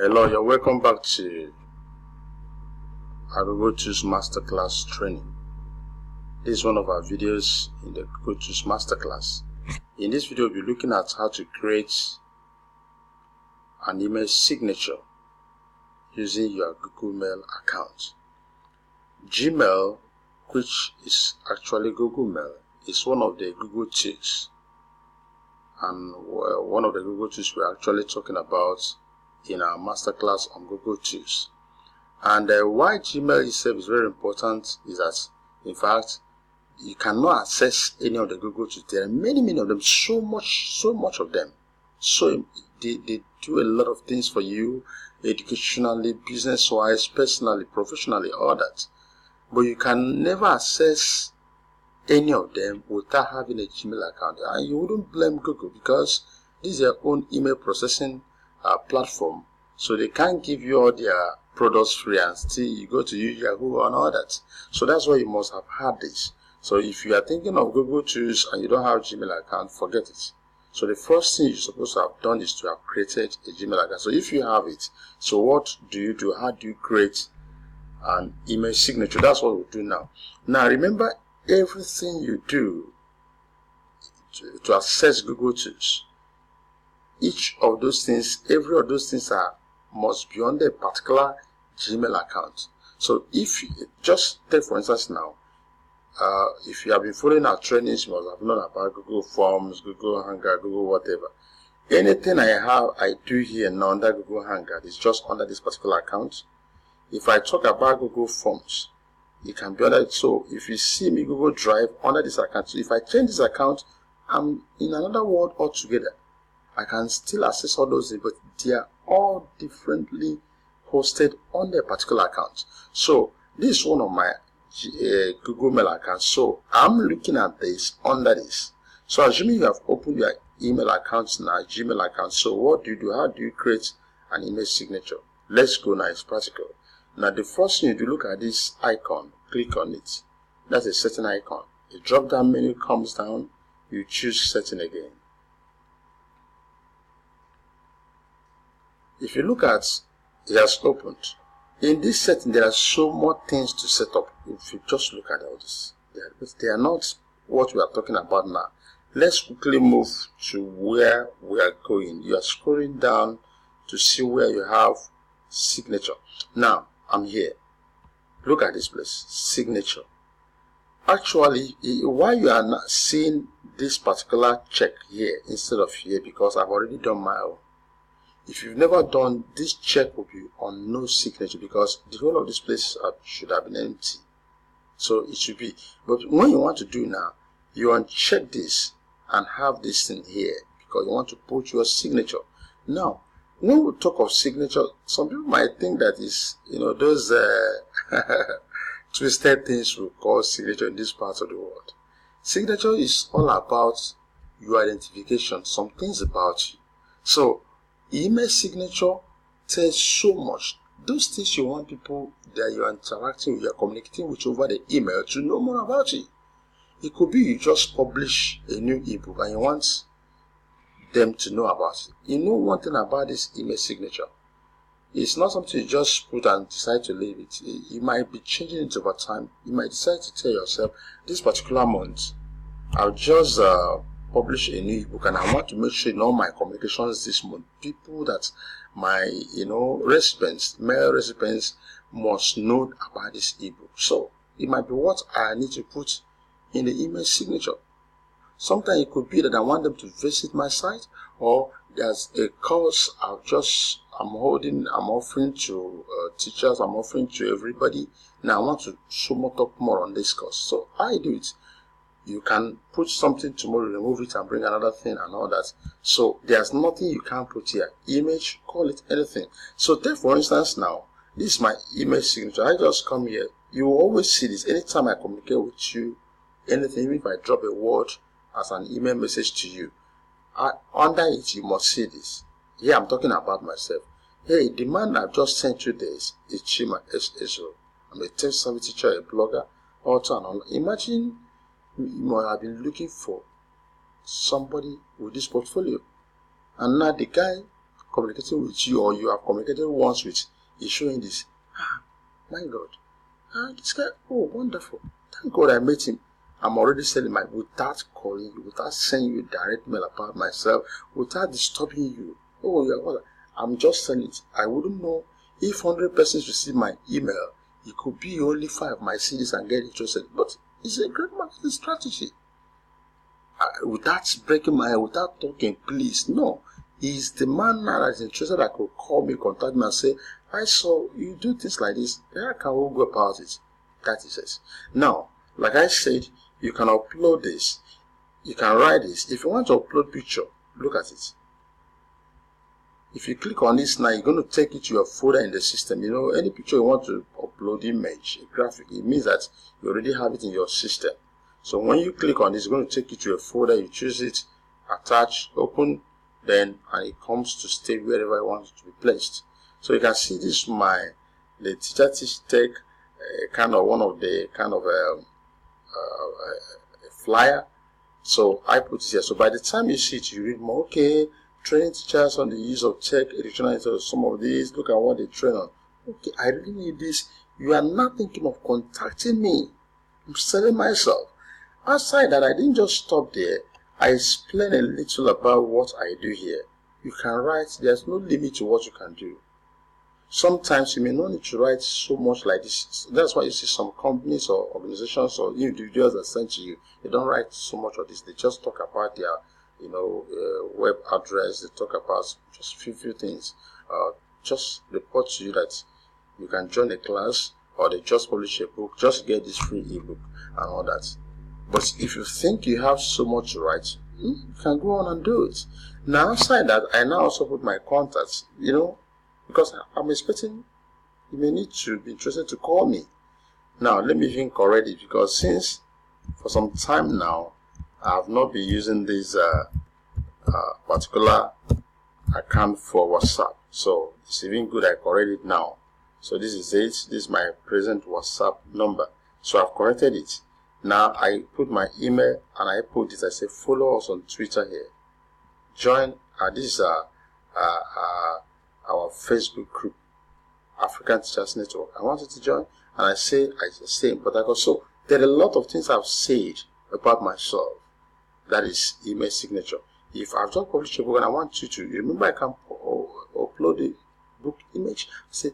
Hello, you're welcome back to Google Tools Masterclass training. This is one of our videos in the Google Tools Masterclass. In this video, we'll be looking at how to create an email signature using your Google Mail account. Gmail, which is actually Google Mail, is one of the Google Tools, and one of the Google Tools we're actually talking about in our masterclass on Google Tools. And why Gmail itself is very important is that, in fact, you cannot access any of the Google Tools. There are many of them, so much of them. So they do a lot of things for you, educationally, business-wise, personally, professionally, all that. But you can never access any of them without having a Gmail account. And you wouldn't blame Google, because this is their own email processing platform. So they can't give you all their products free and still you go to use Yahoo and all that. So that's why you must have had this. So if you are thinking of Google Tools and you don't have a Gmail account, forget it. So the first thing you're supposed to have done is to have created a Gmail account. So if you have it, so what do you do? How do you create an email signature? That's what we'll do now. Now remember, everything you do to access Google Tools, each of those things, every of those things must be under a particular Gmail account. So if you just take for instance now, if you have been following our trainings, you must have known about Google Forms, Google Hangout, Google whatever. Anything I do here now under Google Hangout is just under this particular account. If I talk about Google Forms, it can be under it. So if you see me Google Drive under this account, so if I change this account, I'm in another world altogether. I can still access all those things, but they are all differently hosted on their particular account. So this is one of my Google Mail accounts. So I'm looking at this under this. So assuming you have opened your email accounts now, Gmail account. So what do you do? How do you create an email signature? Let's go now. It's practical. Now the first thing you do, look at this icon, click on it. That's a setting icon. A drop down menu comes down. You choose setting again. If you look at, it has opened. In this setting, there are so more things to set up. If you just look at all this, they are not what we are talking about now. Let's quickly move to where we are going. You are scrolling down to see where you have signature. Now, I'm here. Look at this place, signature. Actually, why you are not seeing this particular check here instead of here, because I've already done my own. If you've never done, this check will be on no signature, because the whole of this place should have been empty. So it should be. But when you want to do now, you uncheck this and have this thing here, because you want to put your signature. Now, when we talk of signature, some people might think that is, those twisted things we call signature in this part of the world. Signature is all about your identification, some things about you. So email signature tells so much. Those things you want people that you're interacting with, you're communicating with over the email to know more about you. It could be you just publish a new ebook and you want them to know about it. You know one thing about this email signature. It's not something you just put and decide to leave it. You might be changing it over time. You might decide to tell yourself, this particular month, I'll just publish a new ebook, and I want to make sure in all my communications this month, people that my recipients, mail recipients, must know about this ebook. So it might be what I need to put in the email signature. Sometimes it could be that I want them to visit my site, or there's a course I'm offering to teachers, I'm offering to everybody. Now I want to talk more on this course. So I do it. You can put something tomorrow, remove it and bring another thing and all that. So there's nothing you can't put here. Image, call it anything. So take for instance now, this is my email signature. I just come here. You will always see this anytime I communicate with you, anything, even if I drop a word as an email message to you. Under it, you must see this. Here I'm talking about myself. Hey, the man I've just sent you this is Chima S. Eso. I'm a tech service teacher, a blogger, author, and all. Imagine you might have been looking for somebody with this portfolio, and now the guy communicating with you, or you have communicated once with, is showing this. My God. This guy, oh, wonderful. Thank God I met him. I'm already selling without calling you, without sending you direct mail about myself, without disturbing you. Oh, yeah, well, I'm just selling it. I wouldn't know if 100 persons receive my email. It could be only 5 might see this and get interested. But it's a great marketing strategy. Without breaking my head, without talking, please. No. He's the man now that is interested that could call me, contact me and say, I saw you do things like this. How can we go about it? That is it. Now, like I said, you can upload this. You can write this. If you want to upload picture, look at it. If you click on this now, you're going to take it to your folder in the system. You know, any picture you want to upload, image, a graphic, it means that you already have it in your system. So when you click on this, it's going to take you to a folder. You choose it, attach, open, then, and it comes to stay wherever you want it to be placed. So you can see this the Teacher Teach Tech kind of one of the kind of a flyer. So I put it here. So by the time you see it, you read more. Okay, training teachers on the use of tech, educational, some of these. Look at what they train on. Okay, I really need this. You are not thinking of contacting me. I'm selling myself. Outside that, I didn't just stop there. I explain a little about what I do here. You can write. There's no limit to what you can do. Sometimes you may not need to write so much like this. That's why you see some companies or organizations or individuals that send to you, they don't write so much of this. They just talk about their, web address. They talk about just few things. Just report to you that you can join a class, or they just publish a book. Just get this free ebook and all that. But if you think you have so much to write, you can go on and do it. Now, outside that, I now also put my contacts, because I'm expecting you may need to be interested to call me. Now, let me even correct it, because since for some time now, I have not been using this particular account for WhatsApp. So it's even good I correct it now. So this is it. This is my present WhatsApp number. So I've corrected it. Now I put my email and I put this. I say follow us on Twitter here. Join. This is our Facebook group, African Teachers Network. I wanted to join, and I say, but I go, so there are a lot of things I've said about myself. That is email signature. If I've just published a book and I want you to remember, I can upload the book image. Say,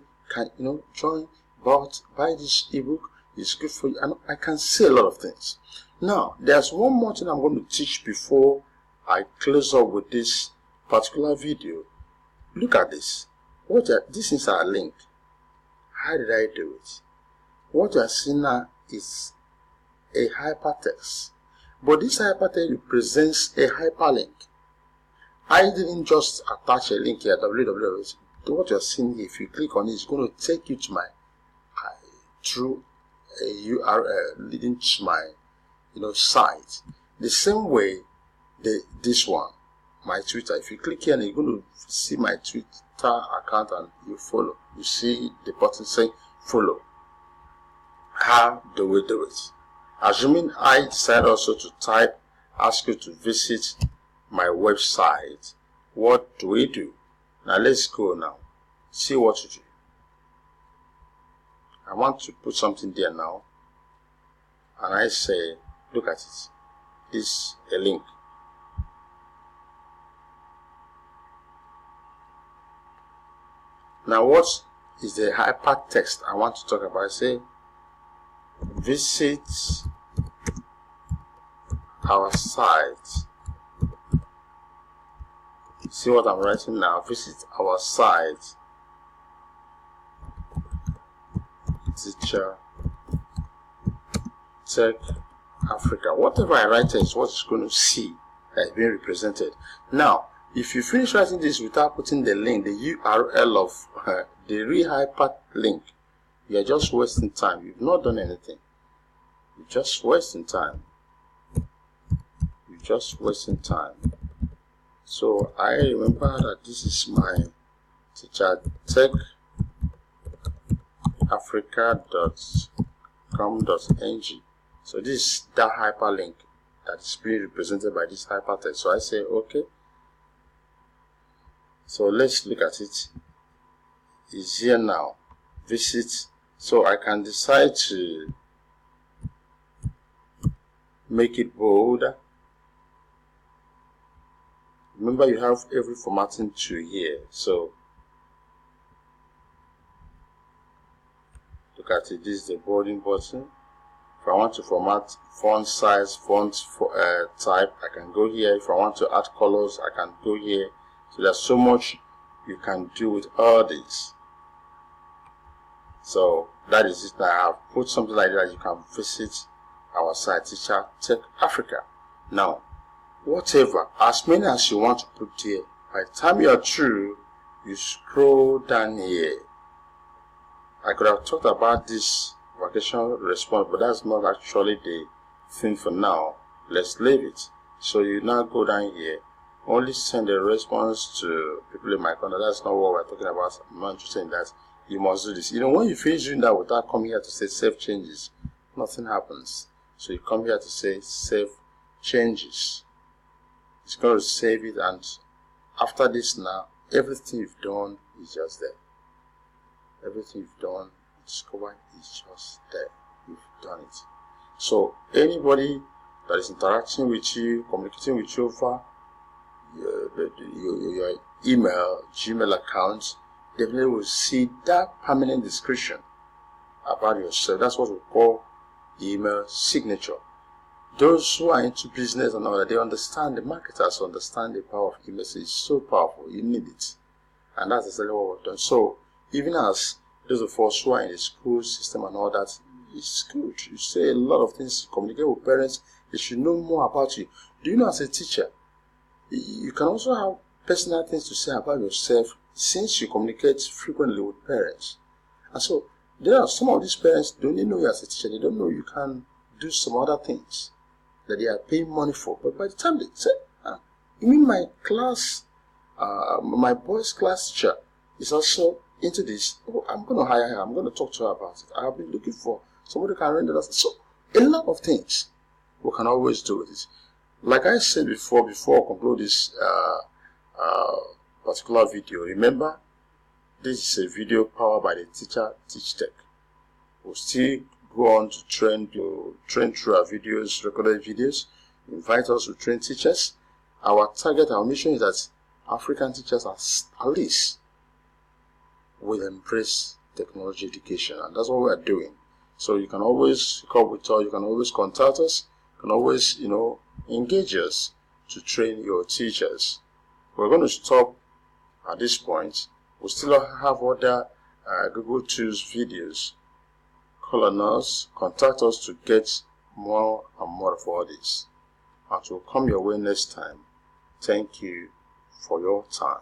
join, buy this ebook. It's good for you. And I can say a lot of things. Now, there's one more thing I'm going to teach before I close up with this particular video. Look at this. This is our link. How did I do it? What you are seeing now is a hypertext. But this hypertext represents a hyperlink. I didn't just attach a link here, www. What you are seeing here, if you click on it, it's going to take you to my through a URL leading to my site. The same way this one, my Twitter. If you click here, you're going to see my Twitter account and you follow. You see the button saying follow. How do we do it? Assuming I decide also to ask you to visit my website, what do we do? Now let's go now. See what to do. I want to put something there now. And I say, look at it. This is a link. Now, what is the hypertext I want to talk about? I say, visit our site. See what I'm writing now? Visit our site. Teacher Tech Africa. Whatever I write is what you're going to see that is being represented. Now, if you finish writing this without putting the link, the URL of the hyperlink, you're just wasting time. You've not done anything. You're just wasting time. You're just wasting time. So I remember that this is my Teacher Tech Africa.com.ng. So this is that hyperlink that is being represented by this hypertext. So I say, okay, So let's look at it. It's here now. Visit. So I can decide to make it bold. Remember, you have every formatting tool here. So look at it. This is the bolding button. If I want to format font size, font type, I can go here. If I want to add colors, I can go here. So there's so much you can do with all this. So that is it. I have put something like that. You can visit our site, Teacher Tech Africa. Now, whatever, as many as you want to put here, by the time you are through, you scroll down here. I could have talked about this vacation response, but that's not actually the thing for now. Let's leave it. So you now go down here, only send a response to people in my contact. That's not what we're talking about. I'm not interested in that. You must do this. When you finish doing that without coming here to say save changes, nothing happens. So you come here to say save changes. It's going to save it, and after this now, everything you've done is just there. Everything you've done, discover is just there. You've done it. So anybody that is interacting with you, communicating with you over your email, Gmail account, definitely will see that permanent description about yourself. That's what we call email signature. Those who are into business and all that, they understand, the marketers understand the power of email. It's so powerful, you need it. And that's exactly what we've done. So even as those of us who are in the school system and all that, it's good. You say a lot of things, communicate with parents, they should know more about you. Do you know, as a teacher, you can also have personal things to say about yourself since you communicate frequently with parents. And so there are some of these parents don't even know you as a teacher. They don't know you can do some other things that they are paying money for. But by the time they say, you mean my class, my boys' class teacher is also into this? Oh, I'm going to hire her. I'm going to talk to her about it. I have been looking for somebody who can render that. So a lot of things we can always do with it. Like I said before I conclude this particular video, remember, this is a video powered by the Teacher Teach Tech. We'll still go on to train through our videos, recorded videos, invite us to train teachers. Our target, our mission is that African teachers at least will embrace technology education, and that's what we are doing. So you can always come with us, you can always contact us, you can always, engage us to train your teachers. We're going to stop at this point. We still have other Google Tools videos. Call on us, contact us to get more and more of all this. And we'll come your way next time. Thank you for your time.